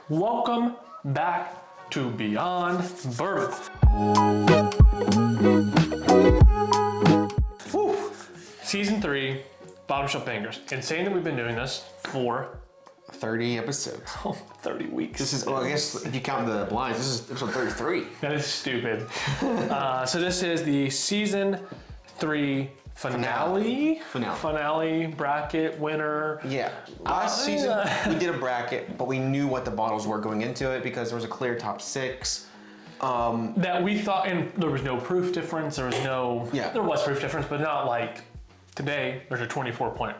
Welcome back to Beyond Bourbon. Woo. Season 3, Bottom Shelf Bangers. Insane that we've been doing this for 30 episodes. 30 weeks. This is, well, I guess if you count the blinds, this is episode 33. That is stupid. So this is the Season 3 finale bracket winner. Yeah. Last season, we did a bracket, but we knew what the bottles were going into it because there was a clear top 6. That we thought, and there was no proof difference. There was proof difference, but not like today, there's a 24-point.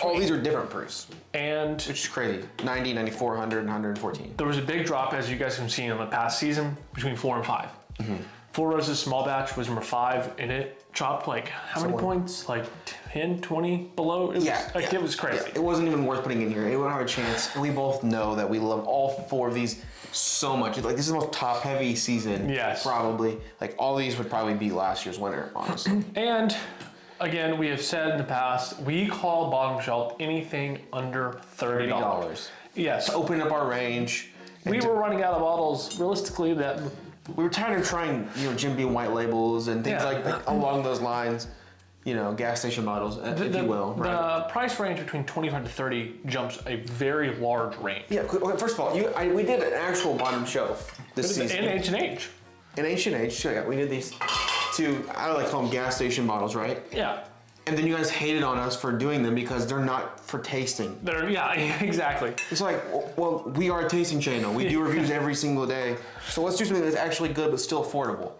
All these are different proofs. And which is crazy. 90, 94, 100, and 114. There was a big drop, as you guys have seen in the past season, between 4 and 5. Mm-hmm. Four Roses small batch was number 5, and it dropped like how many points? Like 10, 20 below? It was crazy. Yeah, it wasn't even worth putting in here. It wouldn't have a chance. And we both know that we love all 4 of these so much. Like, this is the most top-heavy season. Yes. Probably. Like, all these would probably be last year's winner, honestly. And again, we have said in the past, we call bottom shelf anything under $30. Yes. To open up our range. We were running out of bottles, realistically, that... We were tired of trying, Jim Beam white labels and things like along those lines, gas station bottles, if you will. The price range between 25 to 30 jumps a very large range. Yeah, first of all, we did an actual bottom shelf this season. In H&H. In H&H, we did these 2, I don't like call them gas station bottles, right? Yeah. And then you guys hated on us for doing them because they're not for tasting. Yeah, exactly. It's like, well, we are a tasting channel. We do reviews every single day. So let's do something that's actually good but still affordable.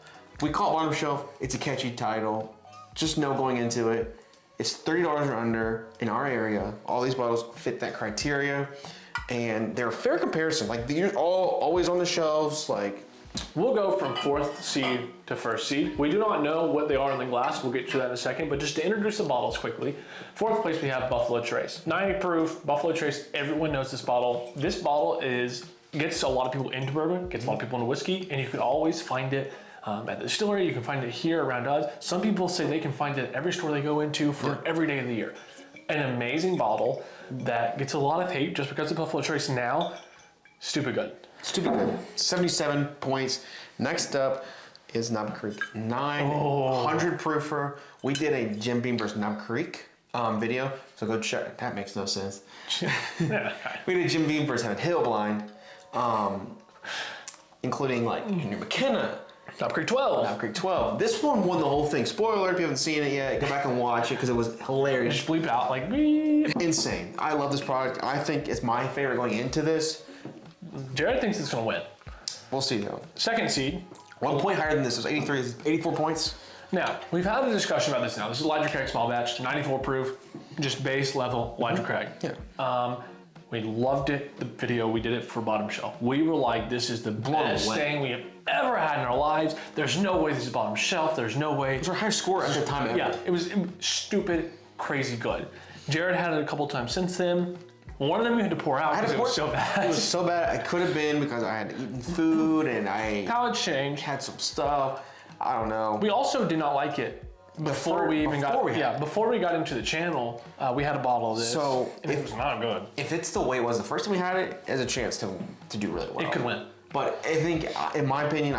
We call it bottom shelf. It's a catchy title. Just know going into it, it's $30 or under in our area. All these bottles fit that criteria. And they're a fair comparison. Like, they're always on the shelves. Like, we'll go from 4th seed to 1st seed. We do not know what they are in the glass. We'll get to that in a second. But just to introduce the bottles quickly, 4th place we have Buffalo Trace. 90 proof, Buffalo Trace. Everyone knows this bottle. This bottle gets a lot of people into bourbon, gets a lot of people into whiskey, and you can always find it at the distillery. You can find it here around us. Some people say they can find it at every store they go into for every day of the year. An amazing bottle that gets a lot of hate just because of Buffalo Trace now. Stupid good. Stupid good. 77 points. Next up is Knob Creek. 900 proofer. We did a Jim Beam versus Knob Creek video, so go check. That makes no sense. We did Jim Beam versus Heaven Hill blind, including like Henry McKenna. Knob Creek 12. Knob Creek 12. This one won the whole thing. Spoiler alert, if you haven't seen it yet, go back and watch it because it was hilarious. Just bleep out like beep. Insane. I love this product. I think it's my favorite going into this. Jared thinks it's going to win. We'll see though. 2nd seed. 1 point higher than this. It was 84 points. Now, we've had a discussion about this now. This is Elijah Craig small batch, 94 proof, just base level Elijah Craig. Yeah. We loved it, the video. We did it for bottom shelf. We were like, this is the best thing we have ever had in our lives. There's no way this is bottom shelf. There's no way. It was our highest score at the time ever. Yeah, it was stupid, crazy good. Jared had it a couple times since then. One of them you had to pour out because it was so bad. It was so bad. I could have been because I had eaten food and I palate change. Had some stuff. I don't know. We also did not like it before we got into the channel. We had a bottle of this. So it was not good. If it's the way it was the first time we had it, it has a chance to do really well. It could win. But I think, in my opinion,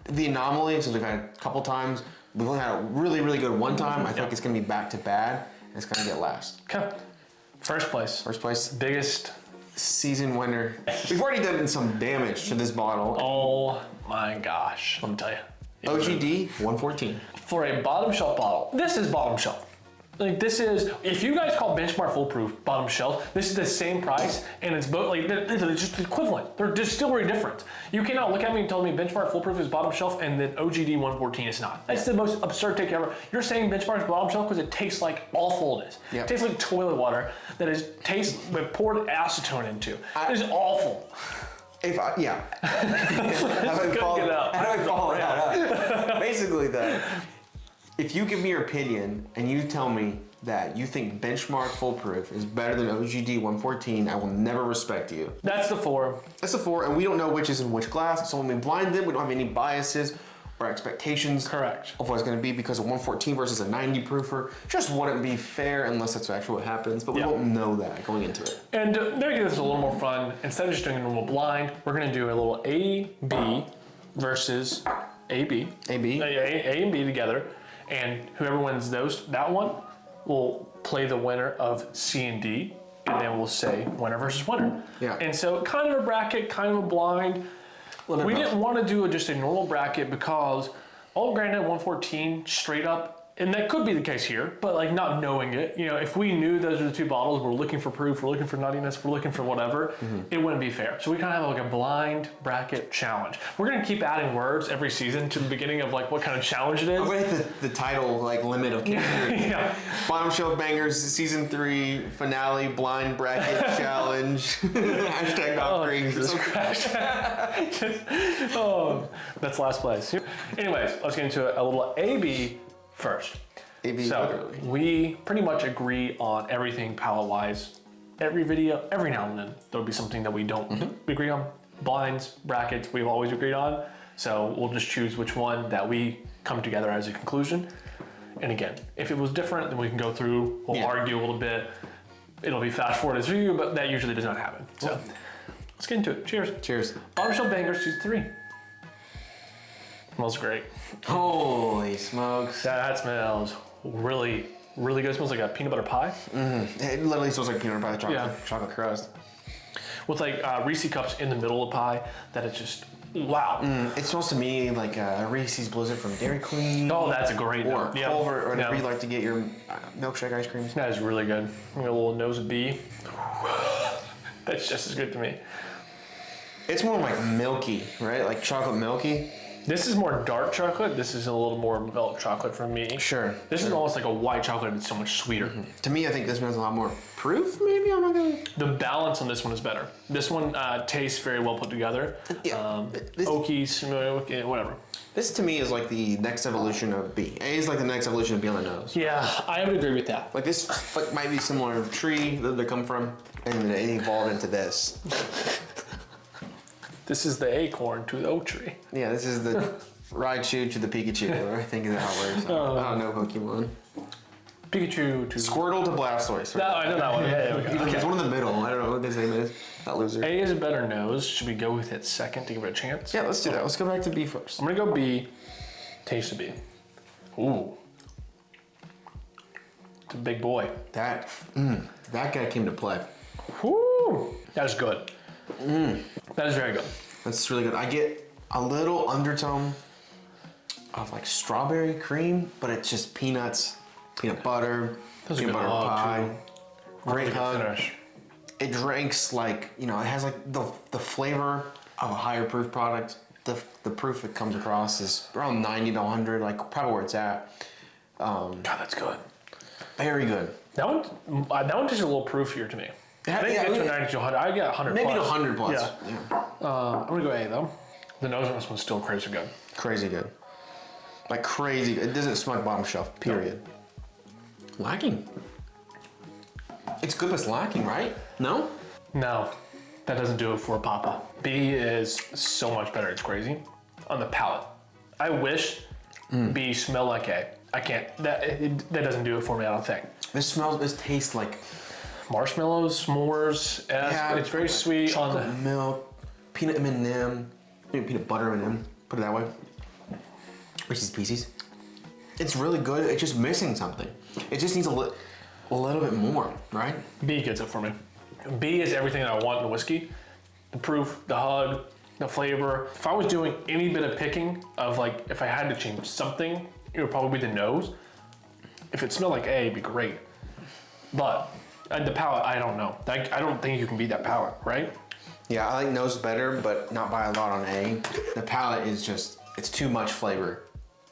the anomaly, since we've had it a couple times, we've only had a really, really good one time. I think it's going to be back to bad, and it's going to get last. Okay. First place. Biggest season winner. We've already done some damage to this bottle. Oh my gosh. Let me tell you. OGD 114. For a bottom shelf bottle, this is bottom shelf. Like, this is, if you guys call Benchmark Foolproof bottom shelf, this is the same price, and it's both, like, they're just equivalent. They're distillery different. You cannot look at me and tell me Benchmark Foolproof is bottom shelf and then OGD 114 is not. That's the most absurd take ever. You're saying Benchmark is bottom shelf because it tastes like awfulness. Yep. It tastes like toilet water that is poured acetone into. It is awful. How do I follow that up? Basically, though, if you give me your opinion and you tell me that you think Benchmark Foolproof is better than OGD 114, I will never respect you. That's the 4. That's the 4, and we don't know which is in which glass, so when we blind them, we don't have any biases our expectations Correct. of what it's going to be, because a 114 versus a 90 proofer just wouldn't be fair unless that's actually what happens. But we won't know that going into it. And to make this a little more fun, instead of just doing a normal blind, we're going to do a little A-B versus A-B. A-B. A and B together. And whoever wins that one will play the winner of C and D. And then we'll say winner versus winner. Yeah. And so kind of a bracket, kind of a blind. We didn't want to do just a normal bracket because all granted 114 straight up, and that could be the case here, but like not knowing it, you know, if we knew those are the two bottles, we're looking for proof, we're looking for nuttiness, we're looking for whatever, it wouldn't be fair. So we kind of have like a blind bracket challenge. We're going to keep adding words every season to the beginning of like what kind of challenge it is. I'm going to hit the title like limit of characters. Yeah. Bottom Shelf Bangers Season 3 Finale Blind Bracket Challenge. Hashtag not green. Jesus Christ. Oh, that's last place. Anyways, let's get into a little A-B first. A-B, so literally. we pretty much agree on everything palette-wise. Every video, every now and then, there'll be something that we don't agree on. Blinds, brackets, we've always agreed on. So we'll just choose which one that we come together as a conclusion. And again, if it was different, then we can go through, we'll argue a little bit. It'll be fast forward as review, but that usually does not happen. So let's get into it. Cheers. Cheers. Bottom Shelf Bangers Season 3. Smells great. Holy smokes. That smells really, really good. It smells like a peanut butter pie. It literally smells like peanut butter pie, chocolate crust. With like Reese cups in the middle of pie, that it's just, wow. It smells to me like Reese's Blizzard from Dairy Queen. Oh, that's a great Or note. Culver, or whatever you like to get your milkshake ice creams. That is really good. Got a little nose of B. That's just as good to me. It's more like milky, right? Like chocolate milky. This is more dark chocolate. This is a little more milk chocolate for me. Sure. This is almost like a white chocolate. It's so much sweeter. To me, I think this one has a lot more proof, maybe? I'm not gonna... The balance on this one is better. This one tastes very well put together. Yeah. Oaky, whatever. This to me is like the next evolution of B. A is like the next evolution of B on the nose. Yeah, I would agree with that. Like this like, might be similar tree that they come from, and then it evolved into this. This is the acorn to the oak tree. Yeah, this is the Raichu to the Pikachu. I think is how it works. I don't know Pokemon. Pikachu to... Squirtle to Blastoise. No, I know that one. Yeah, okay. There's one in the middle. I don't know what his name is. That loser. A is a better nose. Should we go with it second to give it a chance? Yeah, let's do that. Let's go back to B first. I'm gonna go B. Taste of B. Ooh. It's a big boy. That guy came to play. Woo! That is good. That is very good. That's really good. I get a little undertone of like strawberry cream, but it's just peanuts, peanut butter, Those are peanut good. butter pie. Great Really good hug. finish. It drinks like, you know, it has like the flavor of a higher proof product. The proof it comes across is around 90 to 100, like probably where it's at. God, that's good. Very good. That one tastes a little proofier to me. I didn't get to 90 to 100. I get 100 Maybe plus. to 100 plus. Yeah. I'm gonna go A though. The nose on this one's still crazy good. Crazy good. Like crazy good. It doesn't smell like bottom shelf, period. No. Lacking. It's good, but it's lacking, right? No? No, that doesn't do it for Papa. B is so much better. It's crazy. On the palate. I wish B smelled like A. I can't. That doesn't do it for me, I don't think. This tastes like Marshmallows, s'mores. It's very sweet. chocolate milk, peanut M&M, maybe peanut butter M&M. Put it that way. Reese's Pieces. It's really good. It's just missing something. It just needs a little bit more, right? B gets it for me. B is everything that I want in a whiskey. The proof, the hug, the flavor. If I was doing any bit of picking of like, if I had to change something, it would probably be the nose. If it smelled like A, it'd be great. But the palate, I don't know. I don't think you can beat that palate, right? Yeah, I like nose better, but not by a lot on A. The palate is just, it's too much flavor.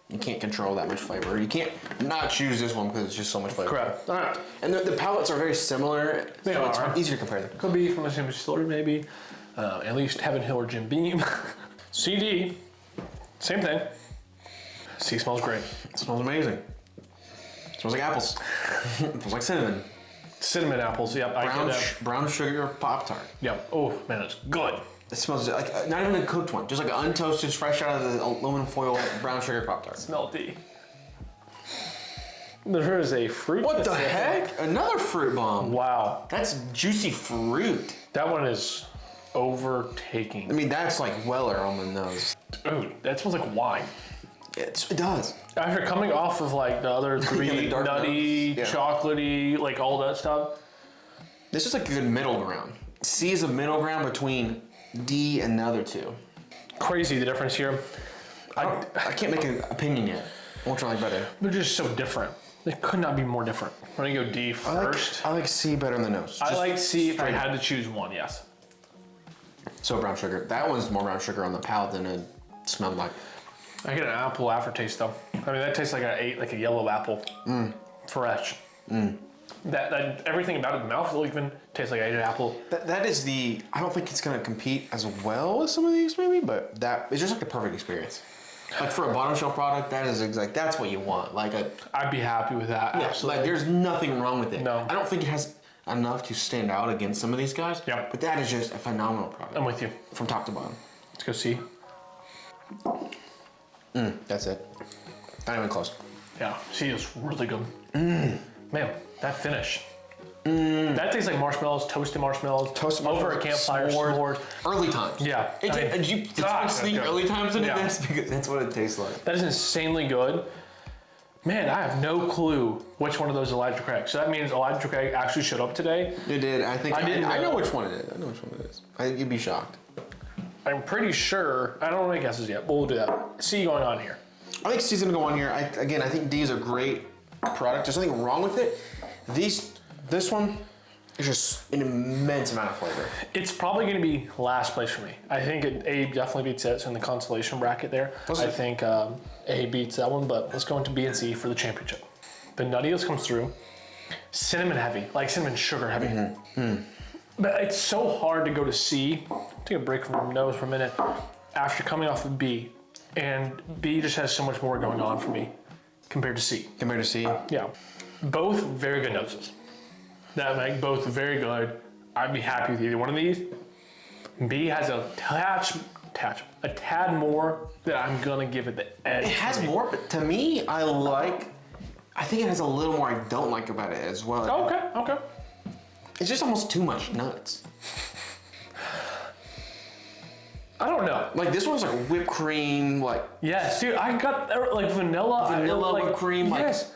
You can't control that much flavor. You can't not choose this one because it's just so much flavor. Correct. All right. And the palates are very similar. They so are. It's easier to compare them. Could be from the same distillery, maybe. At least Heaven Hill or Jim Beam. CD, same thing. C smells great. It smells amazing. It smells like apples. It smells like cinnamon. Cinnamon apples, yep. Brown sugar Pop-Tart. Yep. Oh, man, it's good. It smells like not even a cooked one, just like an untoasted, fresh out of the aluminum foil brown sugar Pop-Tart. Smelty. There is a fruit. What the heck? Another fruit bomb. Wow. That's juicy fruit. That one is overtaking. I mean, that's like Weller on the nose. Dude, that smells like wine. It does. After coming off of like the other three, dark nutty, notes. Yeah. chocolatey, like all that stuff. This is like a good middle ground. C is a middle ground between D and the other two. Crazy the difference here. I can't make an opinion yet. Which one I like better? They're just so different. They could not be more different. I'm gonna go D first. I like C better than the nose. I Just like C if I straight. had to choose one, yes. So brown sugar. That one's more brown sugar on the palate than it smelled like. I get an apple aftertaste though. I mean, that tastes like a yellow apple. Fresh. That everything about it, the mouthfeel even tastes like I ate an apple. That is the. I don't think it's gonna compete as well as some of these maybe, but that it's just like the perfect experience. Like for a bottom shelf product, that is exact. That's what you want. Like I'd be happy with that. yeah, Absolutely. like there's nothing wrong with it. No. I don't think it has enough to stand out against some of these guys. Yeah. But that is just a phenomenal product. I'm with you. From top to bottom. Let's go C. That's it. Not even close. Yeah, C is really good. Man, that finish. That tastes like marshmallows, toasted marshmallows. Toasted over a marshmallows, campfire, s'mores. Early times. Yeah. Did you sneak okay. early times into Yeah. this? Because that's what it tastes like. That is insanely good. Man, I have no clue which one of those Elijah Craig. So that means Elijah Craig actually showed up today. It did. I think I didn't I know know. which one it is. I know which one it is. You'd be shocked. I'm pretty sure, I don't want to make guesses yet, but we'll do that. C going on here. I think C's gonna go on here. I think D is a great product. There's nothing wrong with it. This one is just an immense amount of flavor. It's probably going to be last place for me. I think A definitely beats it. It's in the consolation bracket there. I think A beats that one, but let's go into B and C for the championship. The nuttiness comes through. Cinnamon heavy, like cinnamon sugar heavy. But it's so hard to go to C. Take a break from nose for a minute. After coming off of B, and B just has so much more going on for me compared to C. Compared to C? Yeah. Both very good noses. That make both very good. I'd be happy with either one of these. B has a tad more that I'm gonna give it the edge. It has more, but to me, I think it has a little more I don't like about it as well. Okay. It's just almost too much nuts. I don't know. Like this one's like whipped cream, like Yes, dude, I got like vanilla. whipped cream, like yes.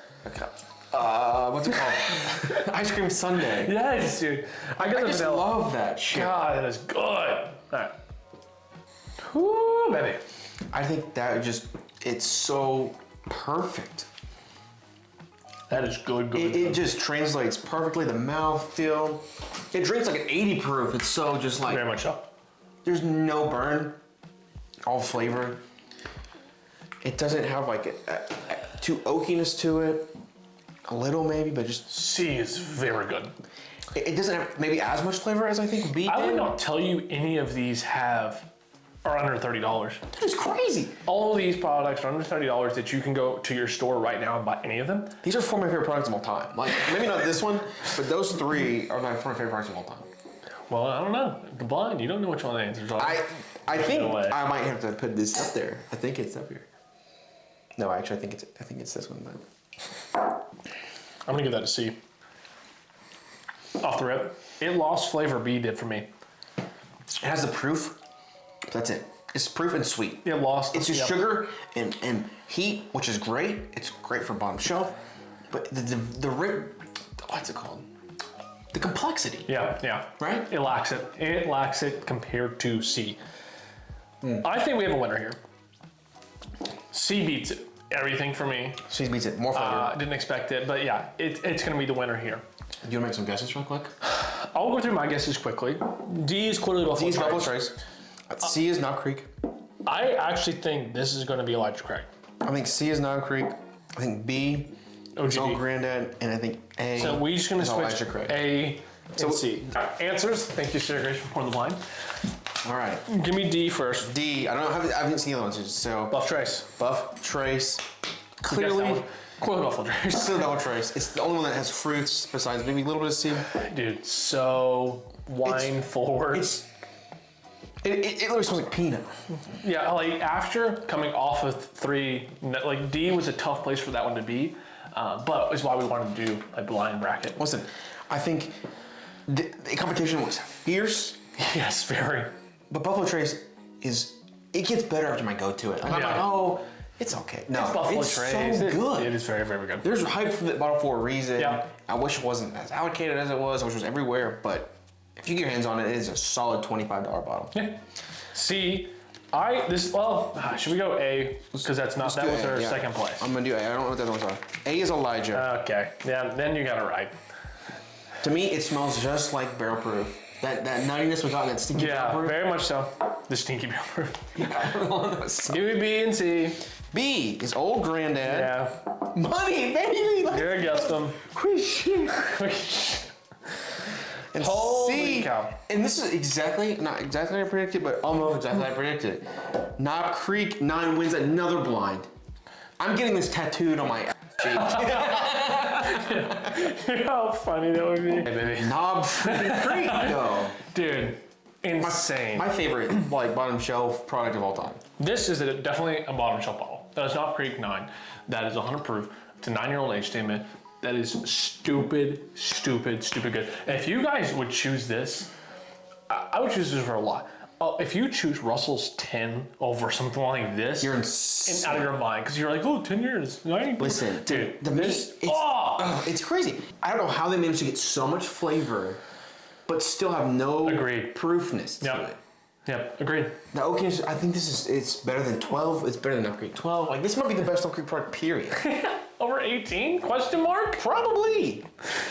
what's it called? Ice cream sundae. Yes, dude. I got I the just vanilla. love that shit. God, that is good. All right. Whoo, baby. I think that it's so perfect. That is good. It just translates perfectly. The mouthfeel. It drinks like an 80 proof. It's so just like Very much so. there's no burn. All flavor. It doesn't have like too oakiness to it. A little maybe, but just C is very good. it doesn't have maybe as much flavor as I think B did. I would not tell you any of these are under $30. That is crazy. All of these products are under $30 that you can go to your store right now and buy any of them. These are 4 of my favorite products of all time. Like maybe not this one, but those 3 are my 4 of my favorite products of all time. Well, I don't know. The blind, you don't know which one the answers are. I think No way. I might have to put this up there. I think it's up here. No, actually, I think it's this one. But I'm gonna give that a C. Off the rip, it lost flavor. B did for me. it has the proof. That's it. It's proof and sweet. It lost. It's just sugar and heat, which is great. It's great for bottom shelf. But the rip, what's it called? The complexity. Yeah. Right? It lacks it. It lacks it compared to C. I think we have a winner here. C beats it. Everything for me. C beats it. More flavor. Didn't expect it, but yeah, it's gonna be the winner here. Do you want to make some guesses real quick? I'll go through my guesses quickly. D is clearly Buffalo D is Buffalo Trace. Trace. C is Knob Creek. I actually think this is gonna be Elijah Craig. I think C is Knob Creek. I think B is OGB. Old Granddad, and I think A. So we're just gonna is switch Elijah Craig. A and C. Answers. Thank you, Sarah Grace, for pouring the wine. All right. Give me D first. D. I haven't seen the other ones. So Buff Trace. Buff Trace. that Clearly, one? Clearly Buffalo Trace. Still Buffalo Trace. It's the only one that has fruits besides maybe a little bit of seed. Dude, so wine forward. It literally smells like peanut. Yeah, like after coming off of 3, like D was a tough place for that one to be, but it's why we wanted to do a blind bracket. Listen, I think the competition was fierce. Yes, very. But Buffalo Trace it gets better after I go to it. And I'm like, oh, it's okay. No, It's Buffalo Trace. so good. It is very, very good. There's hype for the bottle for a reason. Yeah. I wish it wasn't as allocated as it was. I wish it was everywhere. But if you get your hands on it, it is a solid $25 bottle. Yeah. C, should we go A? Because that was our second place. I'm gonna do A. I don't know what the other ones are. A is Elijah. Okay. Yeah, then you got it right. To me, it smells just like barrel proof. That nuttiness we got in that stinky barrel proof. Very much so. The stinky barrel proof. Yeah. Give me B and C. B is Old Granddad. Yeah. Money, baby. Here, guessed them. And Holy C, cow. and this is not exactly how I predicted, but almost exactly how I predicted. Knob Creek 9 wins another blind. I'm getting this tattooed on my cheek. How funny that would be. Hey, baby. Knob Creek, though. Dude, insane. My favorite, bottom shelf product of all time. This is definitely a bottom shelf bottle. That is Knob Creek 9. That is 100 proof. It's a 9-year-old age statement. That is stupid good. And if you guys would choose this, I would choose this for a lot. If you choose Russell's 10 over something like this, You're insane. out of your mind because you're like, oh, 10 years, 90. Listen, dude, it's crazy. I don't know how they managed to get so much flavor, but still have no Agreed. proofness to it. Yep, agreed. The oakiness, I think it's better than 12. It's better than Knob Creek 12. Like, this might be the best Knob Creek product, period. Over 18? Question mark? Probably.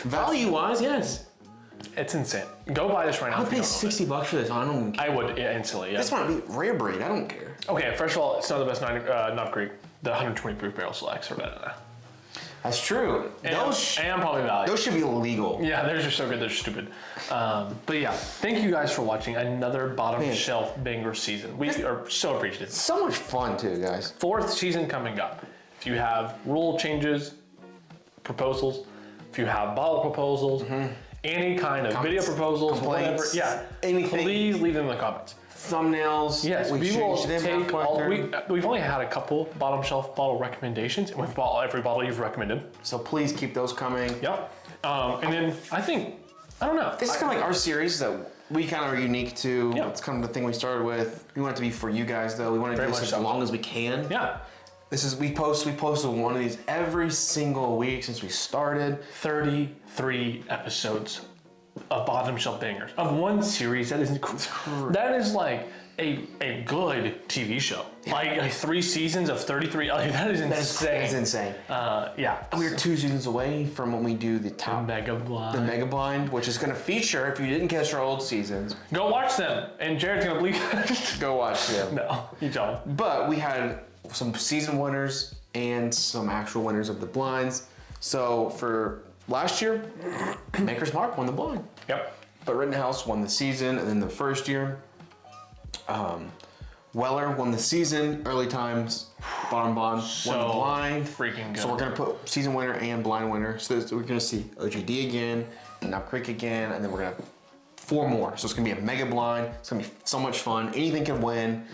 Value-wise, yes. It's insane. Go buy this right now. I'll pay $60 for this. I don't even care. I would instantly, yeah. This might be rare breed. I don't care. Okay, first of all, it's not the best Knob Creek. The 120 proof barrel selects are better than that. That's true. And probably value. Those should be illegal. Yeah, they're just so good, they're stupid. But yeah, thank you guys for watching another bottom shelf banger season. We are so appreciative. So much fun too, guys. 4th season coming up. If you have rule changes, proposals, if you have bottle proposals, any kind of video proposals, whatever, anything. Please leave them in the comments. Thumbnails. Yes, we will take all. We've only had a couple bottom shelf bottle recommendations, and we've bought every bottle you've recommended. So please keep those coming. Yep. And then I don't know. This is kind of like our series that we kind of are unique to. Yeah. It's kind of the thing we started with. We want it to be for you guys though. We want to do this as long as we can. Yeah. We posted one of these every single week since we started. 33 episodes of bottom shelf bangers of one series. That is like a good TV show. Yeah. Like 3 seasons of 33. That is insane. That's insane. Yeah. We're 2 seasons away from when we do the top Mega Blind. The Mega Blind, which is going to feature, if you didn't catch our old seasons, go watch them. And Jared's gonna believe go watch them. No, you don't. But we had some season winners and some actual winners of the blinds. So for last year, Maker's Mark won the blind. Yep. But Rittenhouse won the season, and then the first year, Weller won the season, early times, Bottom Bond won the blind. Freaking good. So we're gonna put season winner and blind winner. So we're gonna see OGD again, Knob Creek again, and then we're gonna have 4 more. So it's gonna be a mega blind. It's gonna be so much fun. Anything can win.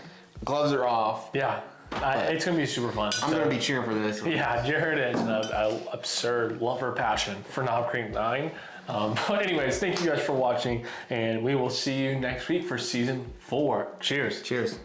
Gloves are off. Yeah. It's gonna be super fun. I'm gonna be cheering for this. Yeah, Jared is an absurd lover passion for Knob Creek 9. But anyways, thank you guys for watching, and we will see you next week for season 4. Cheers. Cheers.